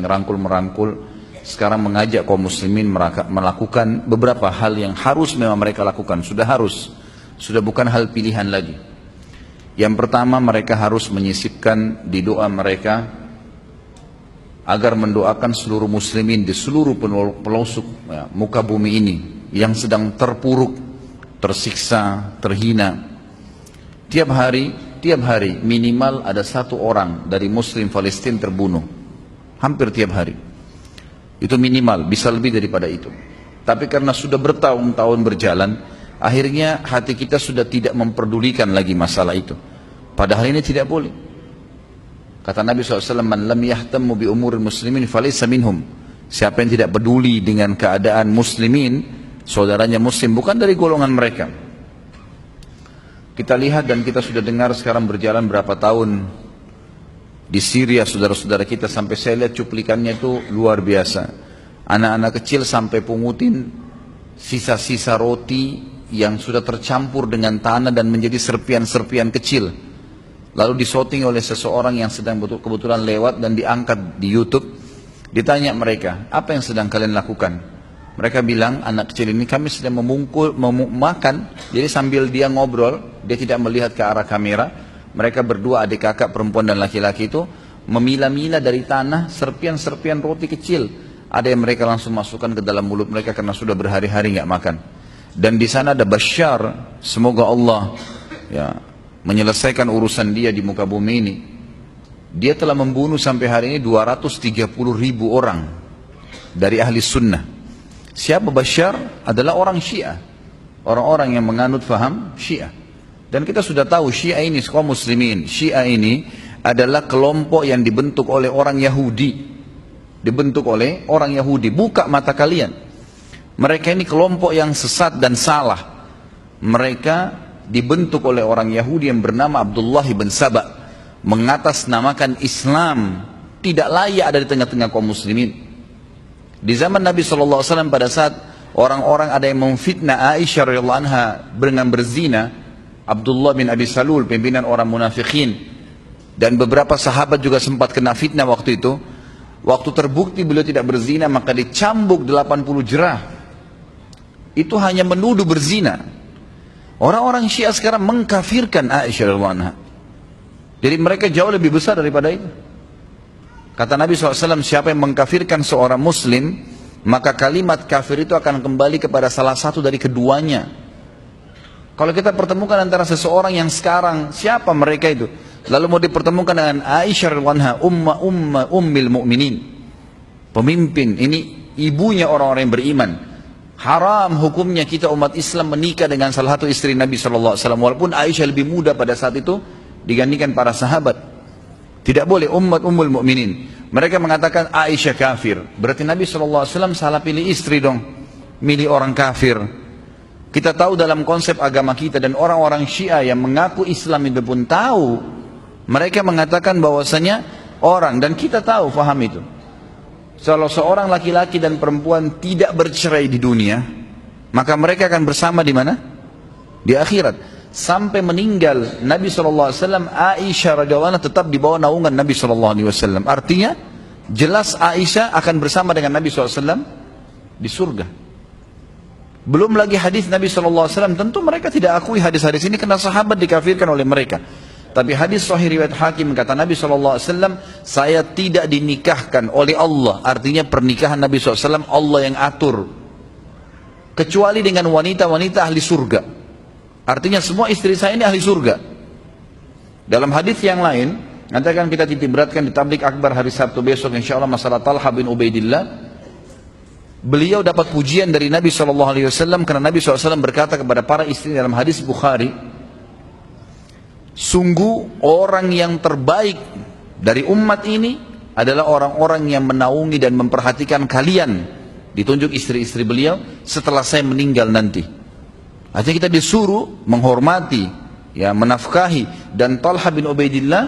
merangkul sekarang mengajak kaum muslimin melakukan beberapa hal yang harus memang mereka lakukan, sudah bukan hal pilihan lagi. Yang pertama, mereka harus menyisipkan di doa mereka agar mendoakan seluruh muslimin di seluruh pelosok muka bumi ini yang sedang terpuruk, tersiksa, terhina. Tiap hari minimal ada satu orang dari muslim Palestina terbunuh, hampir tiap hari. Itu minimal, bisa lebih daripada itu. Tapi karena sudah bertahun-tahun berjalan, akhirnya hati kita sudah tidak memperdulikan lagi masalah itu. Padahal ini tidak boleh. Kata Nabi SAW, "Man lam yahtammu bi umuril muslimin falaysa minhum." Siapa yang tidak peduli dengan keadaan muslimin, saudaranya muslim, bukan dari golongan mereka. Kita lihat dan kita sudah dengar sekarang berjalan berapa tahun di Syria, saudara-saudara kita, sampai saya lihat cuplikannya itu luar biasa. Anak-anak kecil sampai pungutin sisa-sisa roti yang sudah tercampur dengan tanah dan menjadi serpian-serpian kecil. Lalu disorting oleh seseorang yang sedang kebetulan lewat dan diangkat di YouTube. Ditanya mereka, apa yang sedang kalian lakukan? Mereka bilang, anak kecil ini kami sedang makan. Jadi sambil dia ngobrol, dia tidak melihat ke arah kamera. Mereka berdua, adik kakak perempuan dan laki-laki itu memilah-milah dari tanah serpian-serpian roti kecil. Ada yang mereka langsung masukkan ke dalam mulut mereka karena sudah berhari-hari nggak makan. Dan di sana ada Bashar, semoga Allah menyelesaikan urusan dia di muka bumi ini. Dia telah membunuh sampai hari ini 230.000 orang dari ahli sunnah. Siapa Bashar? Adalah orang Syiah, orang-orang yang menganut faham Syiah. Dan kita sudah tahu Syiah ini, kaum muslimin, Syiah ini adalah kelompok yang dibentuk oleh orang Yahudi. Buka mata kalian. Mereka ini kelompok yang sesat dan salah. Mereka dibentuk oleh orang Yahudi yang bernama Abdullah bin Saba, mengatasnamakan Islam, tidak layak ada di tengah-tengah kaum muslimin. Di zaman Nabi SAW pada saat orang-orang ada yang memfitnah Aisyah radhiyallahu anha dengan berzina, Abdullah bin Abi Salul, pimpinan orang munafikin, dan beberapa sahabat juga sempat kena fitnah waktu itu. Waktu terbukti beliau tidak berzina, maka dicambuk 80 jerah. Itu hanya menuduh berzina. Orang-orang Syiah sekarang mengkafirkan Aisyah radhiyallahu anha. Jadi mereka jauh lebih besar daripada itu. Kata Nabi SAW, siapa yang mengkafirkan seorang muslim, maka kalimat kafir itu akan kembali kepada salah satu dari keduanya. Kalau kita pertemukan antara seseorang yang sekarang, siapa mereka itu? Lalu mau dipertemukan dengan Aisyah radhiyallahu anha, ummil mu'minin, pemimpin, ini ibunya orang-orang yang beriman. Haram hukumnya kita umat Islam menikah dengan salah satu istri Nabi SAW, walaupun Aisyah lebih muda pada saat itu digantikan para sahabat. Tidak boleh, ummul mu'minin. Mereka mengatakan Aisyah kafir. Berarti Nabi SAW salah pilih istri dong, milih orang kafir. Kita tahu dalam konsep agama kita, dan orang-orang Syiah yang mengaku Islam itu pun tahu, mereka mengatakan bahwasanya orang, dan kita tahu faham itu, kalau seorang laki-laki dan perempuan tidak bercerai di dunia, maka mereka akan bersama di mana? Di akhirat. Sampai meninggal Nabi SAW, Aisyah radhiyallahu anha tetap di bawah naungan Nabi SAW. Artinya jelas Aisyah akan bersama dengan Nabi SAW di surga. Belum lagi hadis Nabi SAW, tentu mereka tidak akui hadis-hadis ini karena sahabat dikafirkan oleh mereka. Tapi hadis sahih riwayat Hakim, kata Nabi SAW, saya tidak dinikahkan oleh Allah. Artinya pernikahan Nabi SAW Allah yang atur, kecuali dengan wanita-wanita ahli surga. Artinya semua istri saya ini ahli surga. Dalam hadis yang lain, nanti akan kita titik beratkan di tablik akbar hari Sabtu besok insyaAllah, masalah Talha bin Ubaidillah. Beliau dapat pujian dari Nabi SAW karena Nabi SAW berkata kepada para istri dalam hadis Bukhari, sungguh orang yang terbaik dari umat ini adalah orang-orang yang menaungi dan memperhatikan kalian, ditunjuk istri-istri beliau, setelah saya meninggal nanti. Artinya kita disuruh menghormati, menafkahi. Dan Talha bin Ubaidillah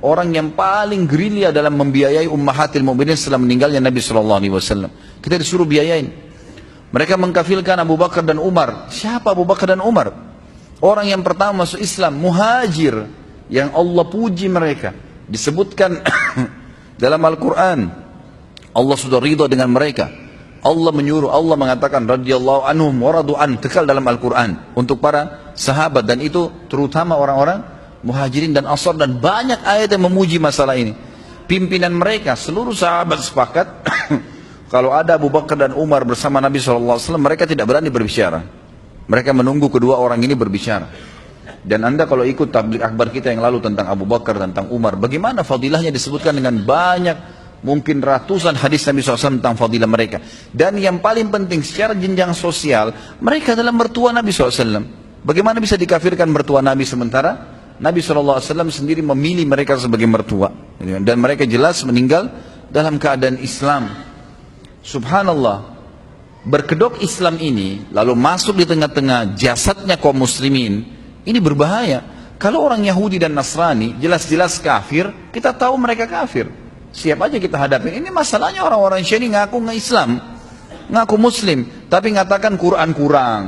orang yang paling gerilya dalam membiayai ummahatil mu'minin setelah meninggalnya Nabi SAW. Kita disuruh biayain. Mereka mengkafirkan Abu Bakar dan Umar. Siapa Abu Bakar dan Umar? Orang yang pertama masuk Islam, muhajir, yang Allah puji mereka. Disebutkan dalam Al-Quran, Allah sudah ridha dengan mereka. Allah menyuruh, Allah mengatakan radhiyallahu anhum wa radu an, kekal dalam Al-Quran untuk para sahabat, dan itu terutama orang-orang Muhajirin dan Ansar, dan banyak ayat yang memuji masalah ini. Pimpinan mereka, seluruh sahabat sepakat kalau ada Abu Bakar dan Umar bersama Nabi SAW, mereka tidak berani berbicara. Mereka menunggu kedua orang ini berbicara. Dan Anda kalau ikut tabligh akbar kita yang lalu tentang Abu Bakar, tentang Umar, bagaimana fadilahnya disebutkan dengan banyak, mungkin ratusan hadis Nabi SAW tentang fadilah mereka. Dan yang paling penting secara jenjang sosial, mereka adalah mertua Nabi SAW. Bagaimana bisa dikafirkan mertua Nabi sementara Nabi SAW sendiri memilih mereka sebagai mertua, dan mereka jelas meninggal dalam keadaan Islam. Subhanallah, berkedok Islam ini lalu masuk di tengah-tengah jasadnya kaum muslimin, ini berbahaya. Kalau orang Yahudi dan Nasrani jelas-jelas kafir, kita tahu mereka kafir, siap aja kita hadapi. Ini masalahnya orang-orang Syiah ini ngaku Islam, ngaku Muslim, tapi ngatakan Quran kurang,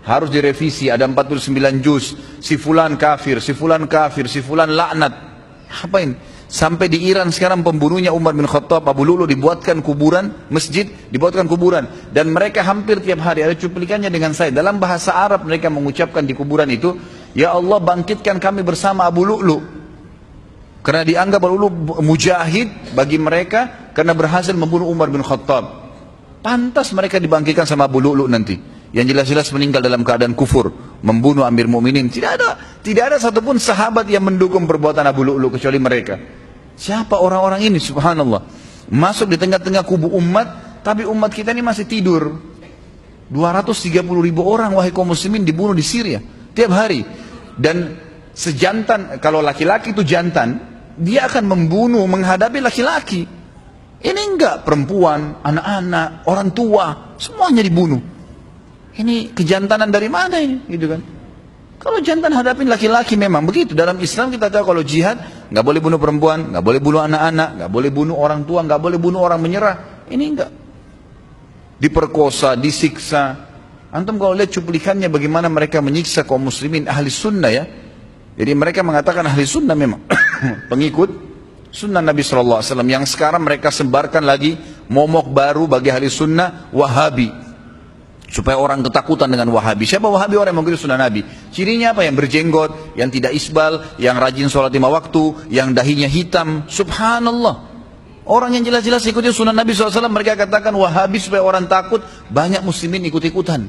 harus direvisi, ada 49 juz, si fulan kafir, si fulan kafir, si fulan laknat. Apa ini? Sampai di Iran sekarang pembunuhnya Umar bin Khattab, Abu Lu'lu, dibuatkan kuburan, masjid dibuatkan kuburan, dan mereka hampir tiap hari ada cuplikannya dengan saya. Dalam bahasa Arab mereka mengucapkan di kuburan itu, ya Allah bangkitkan kami bersama Abu Lu'lu, karena dianggap Abu Lu'lu mujahid bagi mereka karena berhasil membunuh Umar bin Khattab. Pantas mereka dibangkitkan sama Abu Lu'lu nanti, yang jelas-jelas meninggal dalam keadaan kufur, membunuh Amir Mukminin. Tidak ada satupun sahabat yang mendukung perbuatan Abu Lu'lu kecuali mereka. Siapa orang-orang ini? Subhanallah, masuk di tengah-tengah kubu umat, tapi umat kita ini masih tidur. 230.000 orang wahai kaum muslimin dibunuh di Syria tiap hari. Dan sejantan, kalau laki-laki itu jantan, dia akan membunuh menghadapi laki-laki. Ini enggak, perempuan, anak-anak, orang tua, semuanya dibunuh. Ini kejantanan dari mana ini? Gitu kan? Kalau jantan hadapin laki-laki memang begitu. Dalam Islam kita tahu kalau jihad nggak boleh bunuh perempuan, nggak boleh bunuh anak-anak, nggak boleh bunuh orang tua, nggak boleh bunuh orang menyerah. Ini enggak. Diperkosa, disiksa. Antum kalau lihat cuplikannya bagaimana mereka menyiksa kaum muslimin ahli sunnah ya. Jadi mereka mengatakan ahli sunnah memang pengikut sunnah Nabi SAW, yang sekarang mereka sebarkan lagi momok baru bagi ahli sunnah, Wahabi. Supaya orang ketakutan dengan Wahabi. Siapa Wahabi? Orang yang mengikuti sunnah Nabi. Cirinya apa? Yang berjenggot, yang tidak isbal, yang rajin sholat 5 waktu, yang dahinya hitam. Subhanallah. Orang yang jelas-jelas ikuti sunnah Nabi SAW, mereka katakan Wahabi supaya orang takut. Banyak muslimin ikut-ikutan.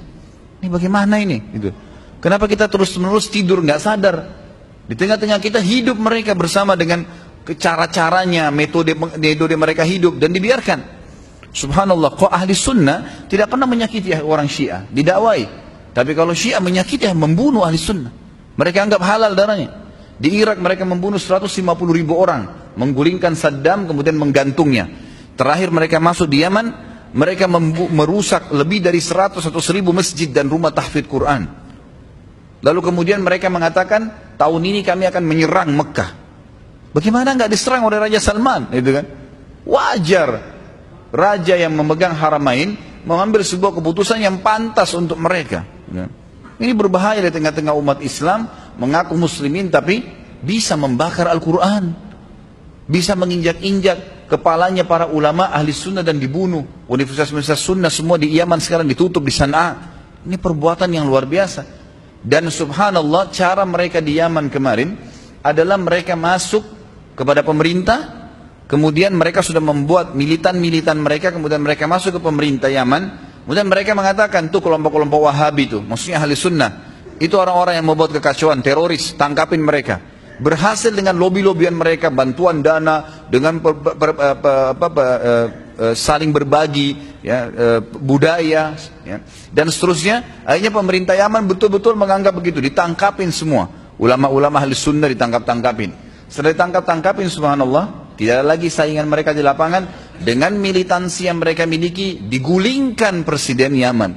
Ini bagaimana ini? Gitu. Kenapa kita terus-menerus tidur nggak sadar? Di tengah-tengah kita hidup mereka bersama dengan cara-caranya, metode mereka hidup, dan dibiarkan. Subhanallah, kok ahli sunnah tidak pernah menyakiti orang Syiah, didakwai. Tapi kalau Syiah menyakiti, membunuh ahli sunnah. Mereka anggap halal darahnya. Di Irak mereka membunuh 150.000 orang, menggulingkan Saddam kemudian menggantungnya. Terakhir mereka masuk di Yaman, mereka merusak lebih dari 100 atau 1000 masjid dan rumah tahfidz Quran. Lalu kemudian mereka mengatakan, tahun ini kami akan menyerang Mekah. Bagaimana nggak diserang oleh Raja Salman? Itu kan wajar. Raja yang memegang haramain mengambil sebuah keputusan yang pantas untuk mereka. Ini berbahaya di tengah-tengah umat Islam, mengaku muslimin tapi bisa membakar Al-Quran, bisa menginjak-injak kepalanya para ulama ahli sunnah dan dibunuh. Universitas-universitas sunnah semua di Yaman sekarang ditutup, di Sana'a. Ini perbuatan yang luar biasa. Dan subhanallah, cara mereka di Yaman kemarin adalah mereka masuk kepada pemerintah. Kemudian mereka sudah membuat militan-militan mereka, kemudian mereka masuk ke pemerintah Yaman. Kemudian mereka mengatakan, tuh kelompok-kelompok Wahabi itu, maksudnya ahli sunnah, itu orang-orang yang membuat kekacauan, teroris, tangkapin mereka. Berhasil dengan lobby-lobbyan mereka, bantuan dana, dengan saling berbagi, ya, budaya, ya, dan seterusnya. Akhirnya pemerintah Yaman betul-betul menganggap begitu, ditangkapin semua. Ulama-ulama ahli sunnah ditangkap-tangkapin. Setelah ditangkap-tangkapin, subhanallah, tidak ada lagi saingan mereka di lapangan. Dengan militansi yang mereka miliki, digulingkan presiden Yaman.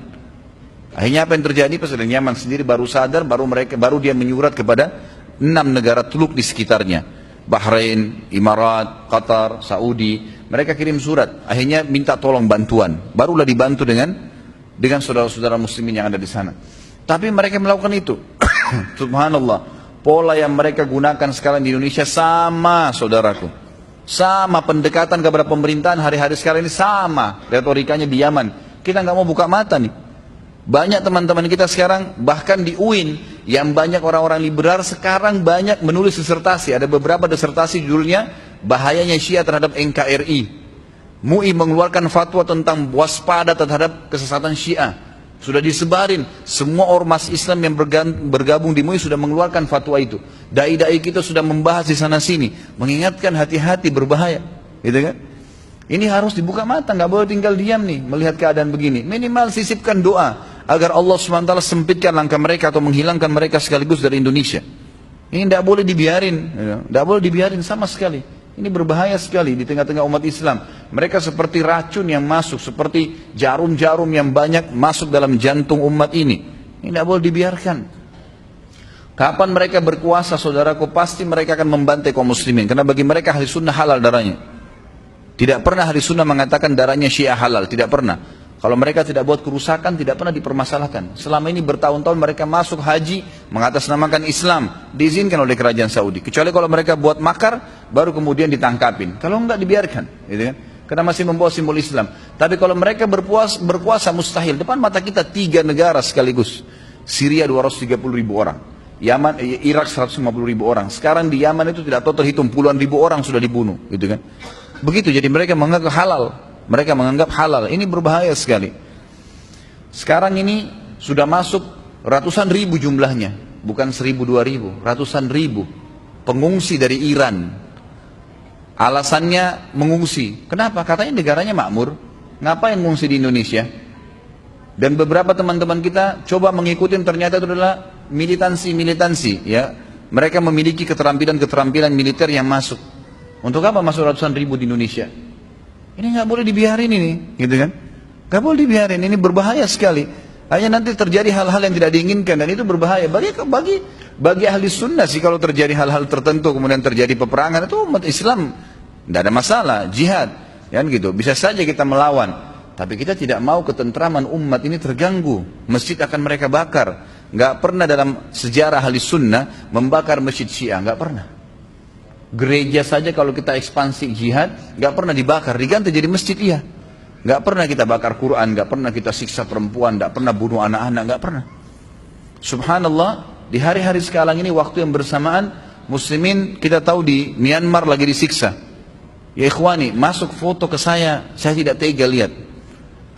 Akhirnya apa yang terjadi? Presiden Yaman sendiri baru sadar, baru dia menyurat kepada 6 negara teluk di sekitarnya, Bahrain, Emirat, Qatar, Saudi. Mereka kirim surat, akhirnya minta tolong bantuan. Barulah dibantu dengan saudara-saudara muslimin yang ada di sana. Tapi mereka melakukan itu. Subhanallah, pola yang mereka gunakan sekarang di Indonesia sama, saudaraku. Sama pendekatan kepada pemerintahan hari-hari sekarang ini sama retorikanya di Yaman. Kita nggak mau buka mata nih. Banyak teman-teman kita sekarang bahkan di UIN yang banyak orang-orang liberal sekarang banyak menulis disertasi. Ada beberapa disertasi judulnya bahayanya Syiah terhadap NKRI. MUI mengeluarkan fatwa tentang waspada terhadap kesesatan Syiah. Sudah disebarin, semua ormas Islam yang bergabung di MUI sudah mengeluarkan fatwa itu. Dai-dai kita sudah membahas di sana sini, mengingatkan hati-hati berbahaya, gitu kan? Ini harus dibuka mata, nggak boleh tinggal diam nih melihat keadaan begini. Minimal sisipkan doa agar Allah SWT sempitkan langkah mereka atau menghilangkan mereka sekaligus dari Indonesia. Ini tidak boleh dibiarin, tidak boleh dibiarin sama sekali. Ini berbahaya sekali di tengah-tengah umat Islam. Mereka seperti racun yang masuk, seperti jarum-jarum yang banyak masuk dalam jantung umat ini. Ini tidak boleh dibiarkan. Kapan mereka berkuasa, saudaraku, pasti mereka akan membantai kaum muslimin. Karena bagi mereka ahli sunnah halal darahnya. Tidak pernah ahli sunnah mengatakan darahnya Syiah halal, tidak pernah. Kalau mereka tidak buat kerusakan, tidak pernah dipermasalahkan. Selama ini bertahun-tahun mereka masuk haji, mengatasnamakan Islam, diizinkan oleh kerajaan Saudi. Kecuali kalau mereka buat makar, baru kemudian ditangkapin. Kalau enggak dibiarkan, gitu kan? Karena masih membawa simbol Islam. Tapi kalau mereka berkuasa mustahil. Depan mata kita 3 negara sekaligus. Syria 230 ribu orang. Yaman, Irak 150 ribu orang. Sekarang di Yaman itu tidak tahu terhitung puluhan ribu orang sudah dibunuh, gitu kan? Begitu, jadi mereka menganggap halal. Mereka menganggap halal. Ini berbahaya sekali. Sekarang ini sudah masuk ratusan ribu jumlahnya. Bukan 1.000, 2.000. Ratusan ribu pengungsi dari Iran. Alasannya mengungsi. Kenapa? Katanya negaranya makmur. Ngapain mengungsi di Indonesia? Dan beberapa teman-teman kita coba mengikuti, ternyata itu adalah militansi. Ya, mereka memiliki keterampilan militer yang masuk. Untuk apa masuk ratusan ribu di Indonesia? Ini nggak boleh dibiarin ini, gitu kan? Nggak boleh dibiarin, ini berbahaya sekali. Hanya nanti terjadi hal-hal yang tidak diinginkan dan itu berbahaya. Bagi ahli sunnah sih kalau terjadi hal-hal tertentu kemudian terjadi peperangan itu umat Islam tidak ada masalah, jihad, kan gitu. Bisa saja kita melawan, tapi kita tidak mau ketentraman umat ini terganggu. Masjid akan mereka bakar. Nggak pernah dalam sejarah ahli sunnah membakar masjid Syiah, nggak pernah. Gereja saja kalau kita ekspansi jihad nggak pernah dibakar, diganti jadi masjid, iya. Nggak pernah kita bakar Quran, nggak pernah kita siksa perempuan, nggak pernah bunuh anak-anak, nggak pernah. Subhanallah, di hari-hari sekarang ini waktu yang bersamaan muslimin kita tahu di Myanmar lagi disiksa. Ya ikhwani, masuk foto ke saya tidak tega lihat.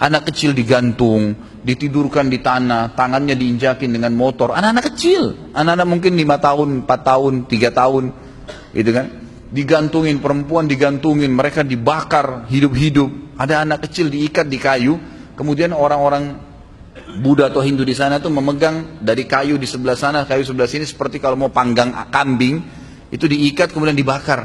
Anak kecil digantung, ditidurkan di tanah, tangannya diinjakin dengan motor. Anak-anak kecil, anak-anak mungkin 5 tahun, 4 tahun, 3 tahun. Gitu kan, digantungin, perempuan digantungin, mereka dibakar hidup-hidup. Ada anak kecil diikat di kayu, kemudian orang-orang Buddha atau Hindu di sana tuh memegang dari kayu di sebelah sana, kayu sebelah sini, seperti kalau mau panggang kambing, itu diikat kemudian dibakar.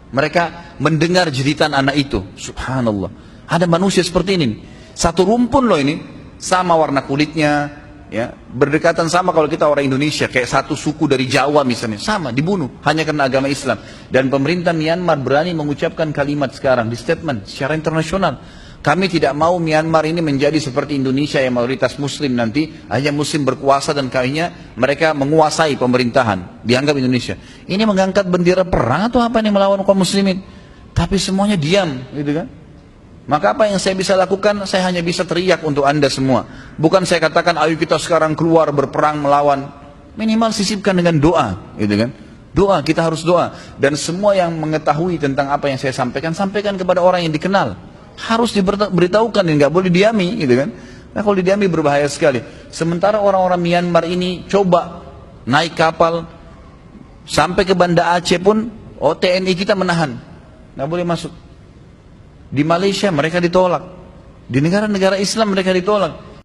Mereka mendengar jeritan anak itu. Subhanallah, ada manusia seperti ini, satu rumpun loh ini, sama warna kulitnya, ya, berdekatan sama kalau kita orang Indonesia, kayak satu suku dari Jawa misalnya, sama dibunuh hanya karena agama Islam. Dan pemerintah Myanmar berani mengucapkan kalimat sekarang di statement secara internasional, kami tidak mau Myanmar ini menjadi seperti Indonesia yang mayoritas muslim, nanti hanya muslim berkuasa dan kayaknya mereka menguasai pemerintahan, dianggap Indonesia ini mengangkat bendera perang atau apa yang melawan kaum muslimin. Tapi semuanya diam, gitu kan. Maka apa yang saya bisa lakukan? Saya hanya bisa teriak untuk anda semua. Bukan saya katakan ayo kita sekarang keluar berperang melawan. Minimal sisipkan dengan doa, gitu kan? Doa, kita harus doa. Dan semua yang mengetahui tentang apa yang saya sampaikan, sampaikan kepada orang yang dikenal. Harus diberitahukan, nggak boleh diami, gitu kan? Nah, kalau didiami berbahaya sekali. Sementara orang-orang Myanmar ini coba naik kapal sampai ke Banda Aceh pun, TNI kita menahan, nggak boleh masuk. Di Malaysia mereka ditolak, di negara-negara Islam mereka ditolak.